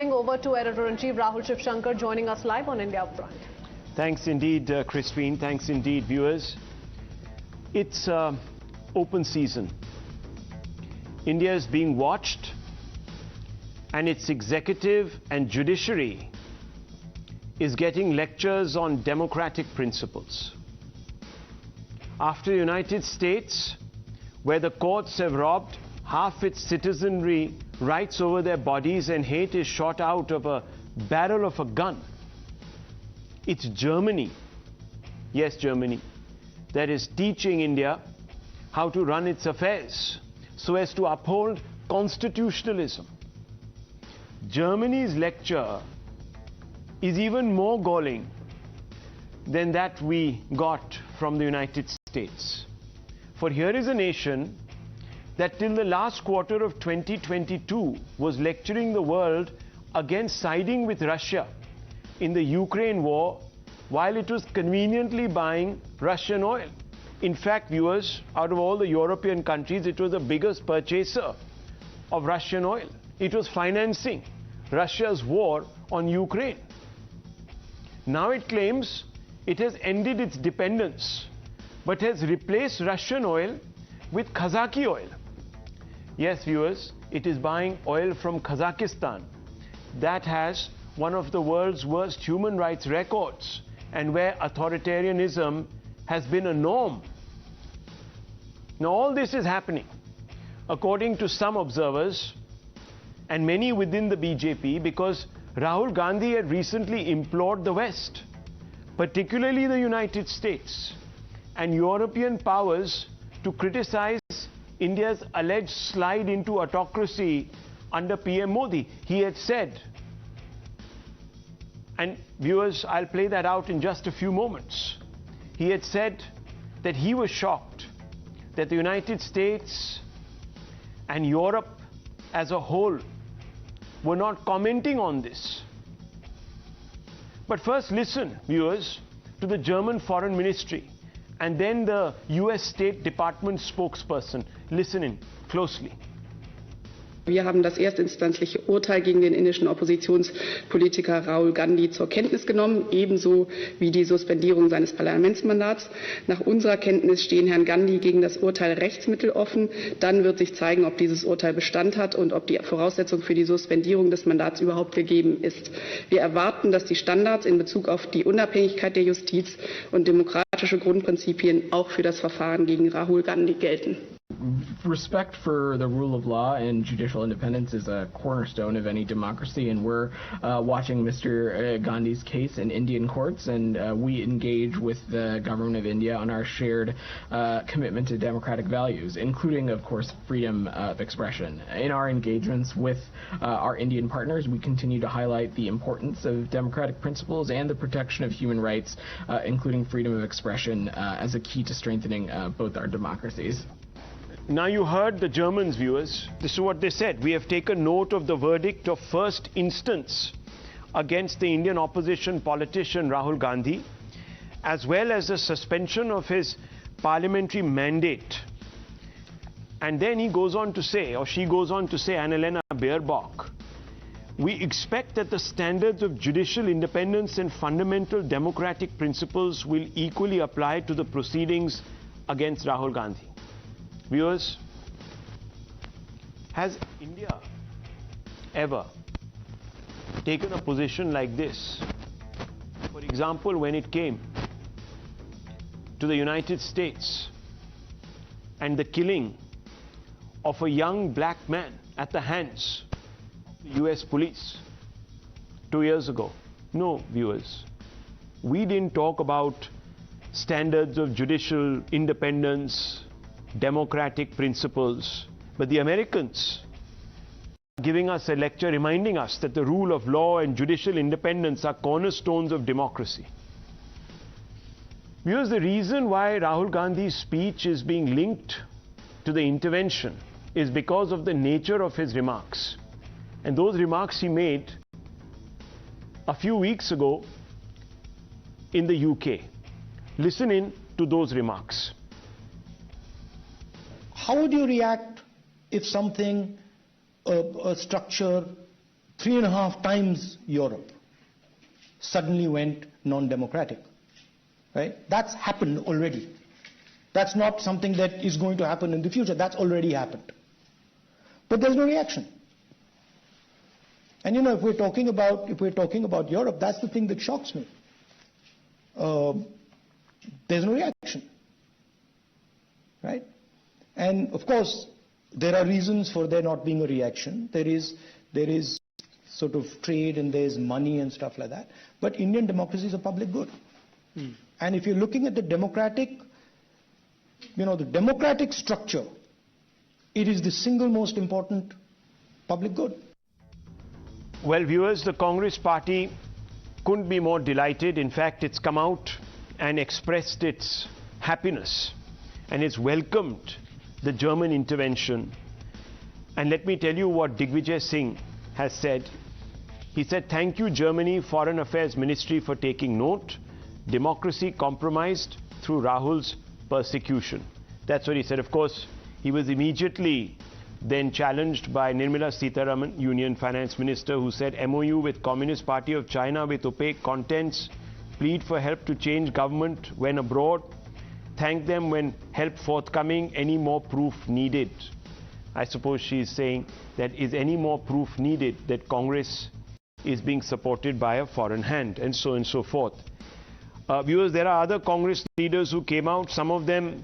Over to Editor-in-Chief Rahul Shivshankar joining us live on India Upfront. Thanks indeed, Christine. Thanks indeed, viewers. It's open season. India is being watched, and its executive and judiciary is getting lectures on democratic principles. After the United States, where the courts have robbed half its citizenry rights over their bodies and hate is shot out of a barrel of a gun, it's Germany, yes, Germany, that is teaching India how to run its affairs so as to uphold constitutionalism. Germany's lecture is even more galling than that we got from the United States. For here is a nation that till the last quarter of 2022 was lecturing the world against siding with Russia in the Ukraine war while it was conveniently buying Russian oil. In fact, viewers, out of all the European countries, it was the biggest purchaser of Russian oil. It was financing Russia's war on Ukraine. Now it claims it has ended its dependence, but has replaced Russian oil with Kazakh oil. Yes, viewers, it is buying oil from Kazakhstan that has one of the world's worst human rights records and where authoritarianism has been a norm. Now, all this is happening, according to some observers and many within the BJP, because Rahul Gandhi had recently implored the West, particularly the United States and European powers, to criticize India's alleged slide into autocracy under PM Modi. He had said, and viewers, I'll play that out in just a few moments. He had said that he was shocked that the United States and Europe as a whole were not commenting on this. But first listen, viewers, to the German Foreign Ministry and then the US State Department spokesperson. Listen in closely. Wir haben das erstinstanzliche Urteil gegen den indischen Oppositionspolitiker Rahul Gandhi zur Kenntnis genommen, ebenso wie die Suspendierung seines Parlamentsmandats. Nach unserer Kenntnis stehen Herrn Gandhi gegen das Urteil Rechtsmittel offen. Dann wird sich zeigen, ob dieses Urteil Bestand hat und ob die Voraussetzung für die Suspendierung des Mandats überhaupt gegeben ist. Wir erwarten, dass die Standards in Bezug auf die Unabhängigkeit der Justiz und demokratische Grundprinzipien auch für das Verfahren gegen Rahul Gandhi gelten. Respect for the rule of law and judicial independence is a cornerstone of any democracy, and we're watching Mr. Gandhi's case in Indian courts, and we engage with the government of India on our shared commitment to democratic values, including, of course, freedom of expression. In our engagements with our Indian partners, we continue to highlight the importance of democratic principles and the protection of human rights, including freedom of expression, as a key to strengthening both our democracies. Now you heard the Germans, viewers. This is what they said. We have taken note of the verdict of first instance against the Indian opposition politician Rahul Gandhi, as well as the suspension of his parliamentary mandate. And then he goes on to say, or she goes on to say, Annalena Baerbock, we expect that the standards of judicial independence and fundamental democratic principles will equally apply to the proceedings against Rahul Gandhi. Viewers, has India ever taken a position like this? For example, when it came to the United States and the killing of a young black man at the hands of the US police 2 years ago? No, viewers. We didn't talk about standards of judicial independence, democratic principles, but the Americans are giving us a lecture reminding us that the rule of law and judicial independence are cornerstones of democracy. Because the reason why Rahul Gandhi's speech is being linked to the intervention is because of the nature of his remarks. And those remarks he made a few weeks ago in the UK. Listen in to those remarks. How would you react if something, a structure, a institution, a government, a parliament, a judiciary, a judicial system, a judicial 3.5 times Europe suddenly went non-democratic. Right? That's happened already. That's not something that is going to happen in the future. That's already happened. But there's no reaction. And if we're talking about Europe, that's the thing that shocks me. There's no reaction. Right? And of course, there are reasons for there not being a reaction. There is sort of trade and there's money and stuff like that. But Indian democracy is a public good. And if you're looking at the democratic structure, it is the single most important public good. Well, viewers, the Congress party couldn't be more delighted. In fact, it's come out and expressed its happiness and it's welcomed the German intervention. And let me tell you what Digvijay Singh has said. He said, "Thank you, Germany Foreign Affairs Ministry, for taking note. Democracy compromised through Rahul's persecution." That's what he said. Of course, he was immediately then challenged by Nirmala Sitharaman, Union Finance Minister, who said MOU with Communist Party of China with opaque contents, plead for help to change government when abroad, thank them when help forthcoming, any more proof needed. I suppose she is saying that is any more proof needed that Congress is being supported by a foreign hand, and so forth. Viewers, there are other Congress leaders who came out. Some of them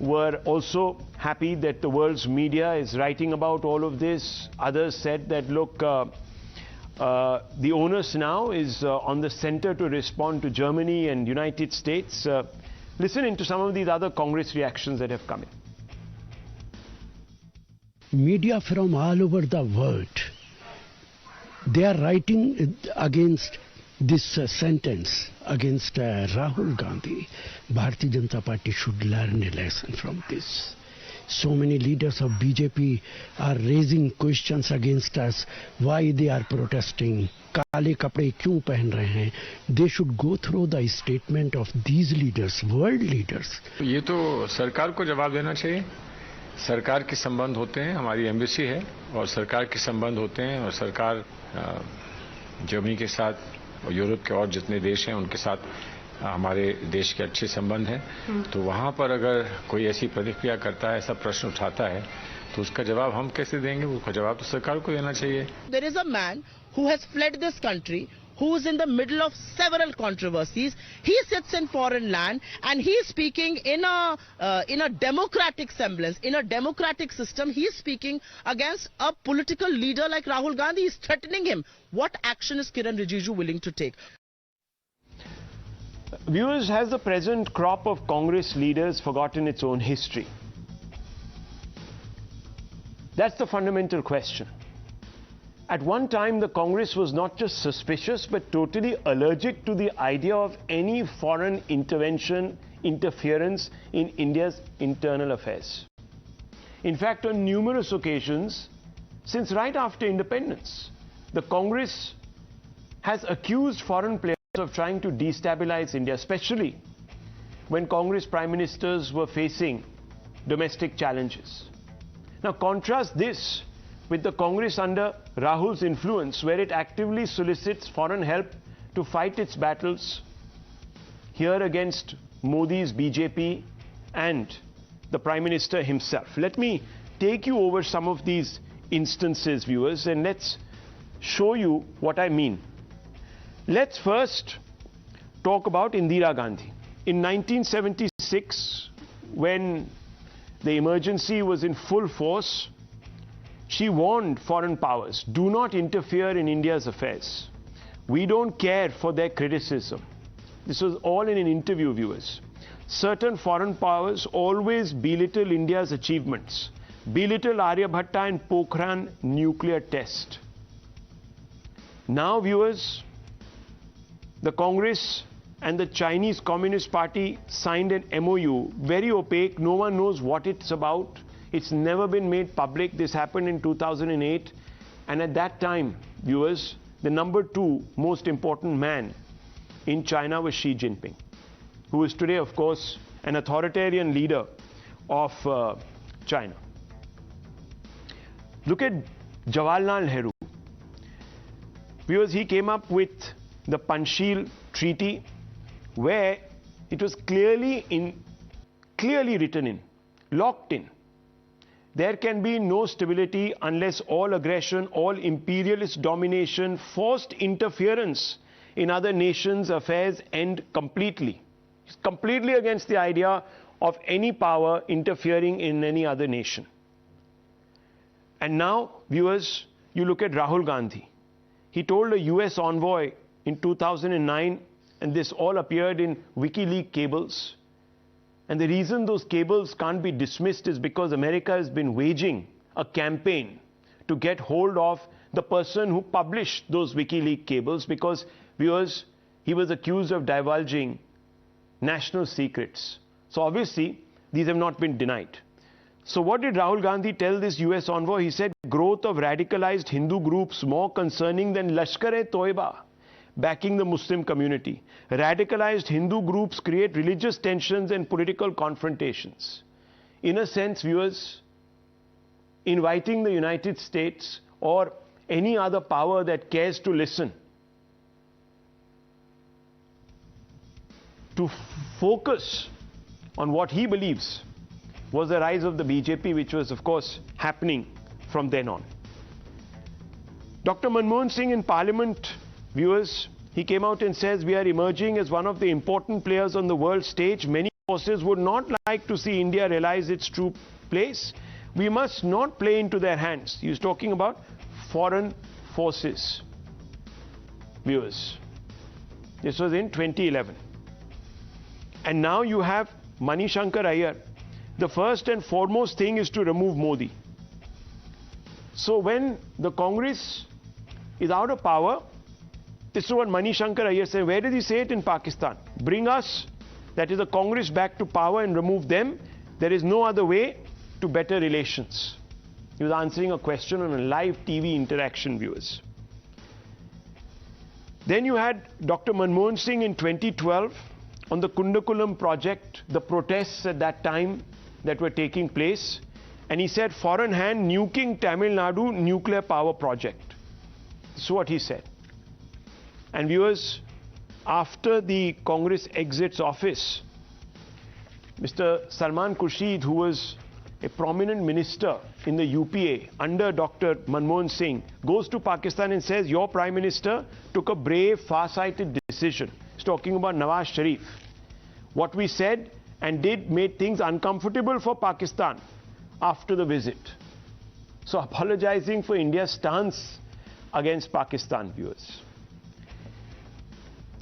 were also happy that the world's media is writing about all of this. Others said that, look, the onus now is on the center to respond to Germany and United States. Listen into some of these other Congress reactions that have come in. Media from all over the world, they are writing against this sentence against Rahul Gandhi. Bharatiya Janata Party should learn a lesson from this. So many leaders of BJP are raising questions against us, why they are protesting, काले कपड़े क्यों पहन रहे हैं. They should go through the statement of these leaders, world leaders. ये तो सरकार को जवाब देना चाहिए. सरकार के संबंध होते हैं, हमारी एम्बेसी है और सरकार के संबंध होते हैं, और सरकार जर्मनी के साथ और यूरोप के और जितने देश हैं उनके साथ हमारे देश के अच्छे संबंध हैं. तो वहां पर अगर कोई ऐसी प्रतिक्रिया करता है, ऐसा प्रश्न उठाता है, तो उसका जवाब हम कैसे देंगे? उसका जवाब तो सरकार को देना चाहिए. There is a man who has fled this country, who is in the middle of several controversies. He sits in foreign land and he is speaking in a democratic semblance, in a democratic system. He is speaking against a political leader like Rahul Gandhi. He is threatening him. What action is Kiran Rijiju willing to take? Viewers, has the present crop of Congress leaders forgotten its own history? That's the fundamental question. At one time, the Congress was not just suspicious, but totally allergic to the idea of any foreign interference in India's internal affairs. In fact, on numerous occasions, since right after independence, the Congress has accused foreign players of trying to destabilize India, especially when Congress prime ministers were facing domestic challenges. Now, contrast this with the Congress under Rahul's influence, where it actively solicits foreign help to fight its battles here against Modi's BJP and the Prime Minister himself. Let me take you over some of these instances, viewers, and let's show you what I mean. Let's first talk about Indira Gandhi. In 1976, when the emergency was in full force, she warned foreign powers, do not interfere in India's affairs. We don't care for their criticism. This was all in an interview, viewers. Certain foreign powers always belittle India's achievements, belittle Aryabhatta and Pokhran nuclear test. Now, viewers, the Congress and the Chinese Communist Party signed an MOU, very opaque, no one knows what it's about. It's never been made public. This happened in 2008. And at that time, viewers, the number 2 most important man in China was Xi Jinping, who is today, of course, an authoritarian leader of China. Look at Jawaharlal Nehru. Because he came up with the Panchsheel Treaty, where it was clearly written in, locked in. There can be no stability unless all aggression, all imperialist domination, forced interference in other nations' affairs end completely. It's completely against the idea of any power interfering in any other nation. And now, viewers, you look at Rahul Gandhi. He told a US envoy in 2009, and this all appeared in WikiLeaks cables. And the reason those cables can't be dismissed is because America has been waging a campaign to get hold of the person who published those WikiLeaks cables, because, viewers, he was accused of divulging national secrets. So obviously, these have not been denied. So what did Rahul Gandhi tell this US envoy? He said, growth of radicalized Hindu groups more concerning than Lashkar-e-Toiba backing the Muslim community. Radicalized Hindu groups create religious tensions and political confrontations. In a sense, viewers, inviting the United States or any other power that cares to listen to focus on what he believes was the rise of the BJP, which was, of course, happening from then on. Dr. Manmohan Singh in Parliament, viewers, he came out and says, we are emerging as one of the important players on the world stage. Many forces would not like to see India realize its true place. We must not play into their hands. He was talking about foreign forces, viewers. This was in 2011. And now you have Manishankar Iyer. The first and foremost thing is to remove Modi. So when the Congress is out of power, this is what Manishankar Iyer said. Where did he say it? In Pakistan. Bring us, that is the Congress, back to power and remove them. There is no other way to better relations. He was answering a question on a live TV interaction, viewers. Then you had Dr. Manmohan Singh in 2012 on the Kundakulam project, the protests at that time that were taking place. And he said, foreign hand nuking Tamil Nadu nuclear power project. This is what he said. And viewers, after the Congress exits office, Mr. Salman Khurshid, who was a prominent minister in the UPA under Dr. Manmohan Singh, goes to Pakistan and says, your Prime Minister took a brave, far-sighted decision. He's talking about Nawaz Sharif. What we said and did made things uncomfortable for Pakistan after the visit. So apologizing for India's stance against Pakistan, viewers.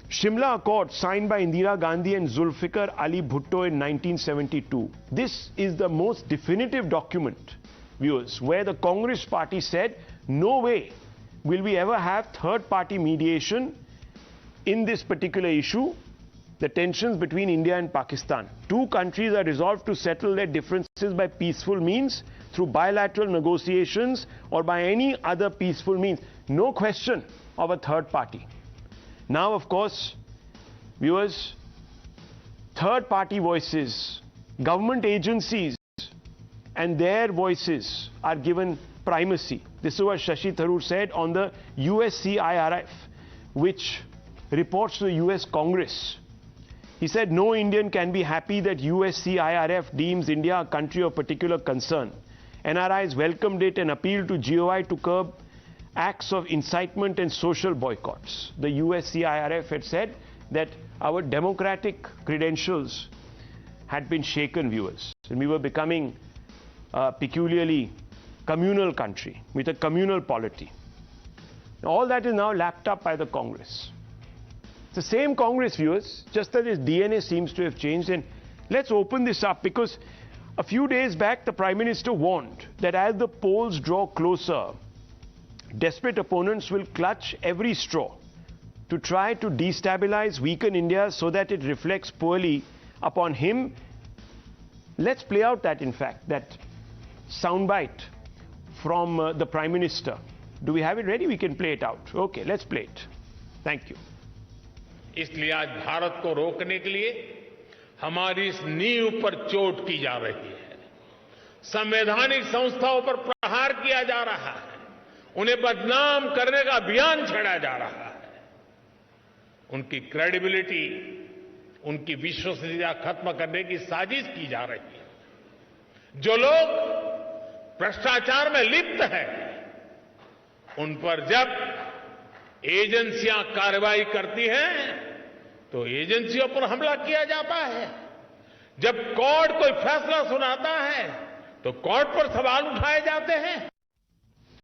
Shimla Accord signed by Indira Gandhi and Zulfikar Ali Bhutto in 1972. This is the most definitive document, viewers, where the Congress party said, no way will we ever have third-party mediation in this particular issue, the tensions between India and Pakistan. Two countries are resolved to settle their differences by peaceful means, through bilateral negotiations or by any other peaceful means. No question of a third party. Now, of course, viewers, third-party voices, government agencies and their voices are given primacy. This is what Shashi Tharoor said on the USCIRF, which reports to the US Congress. He said, no Indian can be happy that USCIRF deems India a country of particular concern. NRIs welcomed it and appealed to GOI to curb acts of incitement and social boycotts. The USCIRF had said that our democratic credentials had been shaken, viewers, and we were becoming a peculiarly communal country with a communal polity. All that is now lapped up by the Congress. It's the same Congress, viewers, just that its DNA seems to have changed. And let's open this up, because a few days back the Prime Minister warned that as the polls draw closer, desperate opponents will clutch every straw to try to destabilize, weaken India so that it reflects poorly upon him. Let's play out that, in fact, that soundbite from the Prime Minister. Do we have it ready? We can play it out. Okay, let's play it. Thank you. इसलिए आज भारत को रोकने के लिए हमारी इस नींव पर चोट की जा रही है, संवैधानिक संस्थाओं पर प्रहार किया जा रहा है, उन्हें बदनाम करने का अभियान छेड़ा जा रहा है। उनकी क्रेडिबिलिटी, उनकी विश्वसनीयता खत्म करने की साजिश की जा रही है। जो लोग भ्रष्टाचार में लिप्त हैं, उन पर जब एजेंसियां कार्रवाई करती हैं तो एजेंसियों पर हमला किया जाता है। जब कोर्ट कोई फैसला सुनाता है तो कोर्ट पर सवाल उठाए जाते हैं।